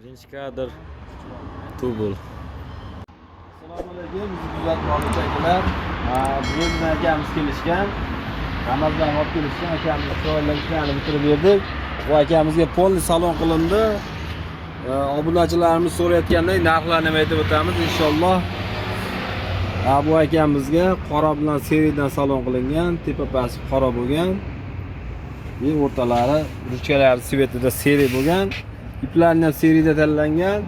Birinchi kadr Tubul. Assalomu alaykum, bizni kuzatib oluvchilar. Bugun bizning akamiz kelishgan. Namazdan olib kelishgan akamiz faoliyatlarini bitirib berdik. Bu akamizga polni salon qilindi. Obunachilarimiz so'rayotgandek narxlarni nima aytib o'tamiz inshaalloh. Bu akamizga qora bilan seriyadan salon qilingan, tepa pasti qora bo'lgan. Bu o'rtalari ruchkalari svetida seriya bo'lgan. Iplarni ham seriyada tanlangan.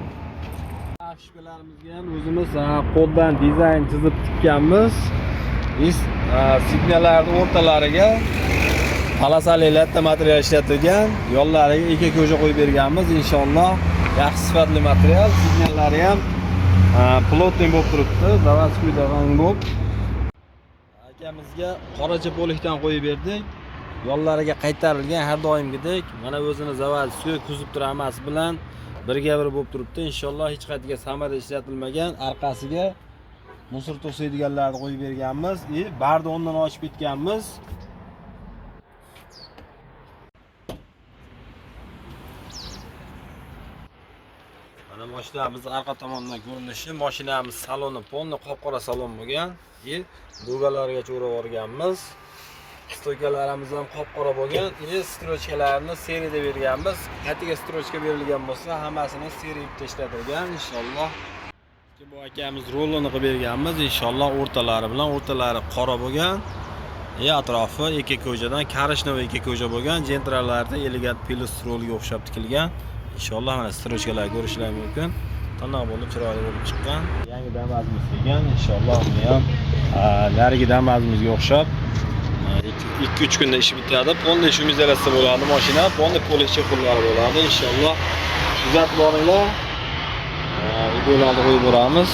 Shipalarimizga ham o'zimiz koddan dizayn chizib tikkanmiz. Signallarning o'rtalariga palasali latta material ishlatilgan, yo'llariga eka ko'ja qo'yib berganmiz. Inshaalloh yaxshi sifatli material, signallari ham plotning bo'lib turibdi, заводской davan bo'lib. Akamizga qoracha polikdan qo'yib berdik. Yo'llariga qaytarilgan har doimgidek. Mana o'zini заводской kuzib turamasi bilan birga bir bo'lib turibdi. Inshaalloh hech qayerga samara ishlatilmagan, orqasiga musor to'saydiganlarni qo'yib berganmiz. Bardondan ochib ketganmiz. Mana mashinamiz orqa tomondan ko'rinishi, mashinamiz saloni polni qop-qora salon bo'lgan. Dugalarigacha o'rab olganmiz. Stoykalarimiz ham qop-qora bo'lgan. Strochkalarni seriyada berganmiz. Qaytiga strochka berilgan bo'lsa, hammasini seriyada ishlatilgan inshaalloh. Bu akamiz rolini qilib berganmiz. Inshaalloh o'rtalari bilan o'rtalari qora bo'lgan. Atrofi eka ko'jadan Karishnoy eka ko'ja bo'lgan. Jentralarda elegant plus rolga o'xshab tikilgan. Inshaalloh mana strochkalar ko'rishlar mumkin. Tanoq bo'lib chiroyli bo'lib chiqqan. Yangi damazimiz kelgan. Inshaalloh buni ham narigi damazimizga o'xshab 2-3 kunda ish bitadi. Polni shu mizalasi bo'ladi mashina. Polni polikcha qullari bo'ladi. Inshaalloh kuzatib boringlar. Videolarni qo'yib boramiz.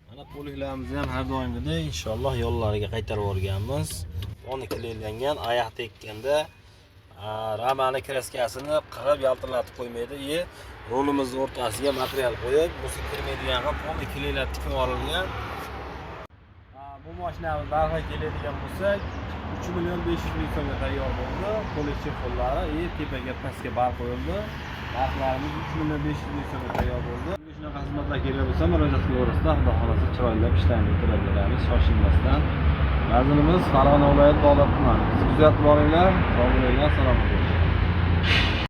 Mana poliklarimizni ham har doimgidek inshaalloh yo'llariga qaytarib yuborganmiz. Polni klaylangan, oyoq tekkanda ramani kraskasini qirib yaltiratib qo'ymaydi. Rolimizni o'rtasiga material qo'yib, musiqa kirmaydigan ham polni klaylatib tikib yuborilgan. Bu mashinamiz narxiga keladigan bo'lsak 3 million 500 ming so'mga tayyor bo'ldi. Polikcha qo'llari, tepaga pastga bar qo'yildi. Narxlarimiz 3 million 500 ming so'mga tayyor bo'ldi. Shunaqa xizmatlar kerak bo'lsa, murojaat qilaverasizlar. Xudo xolasa chiroylab ishlarni bitirib beramiz, shoshilmasdan. Vaznimiz Farg'ona viloyati Bog'ot tumani. Bizni kuzatib boringlar. Sog' bo'linglar, salom.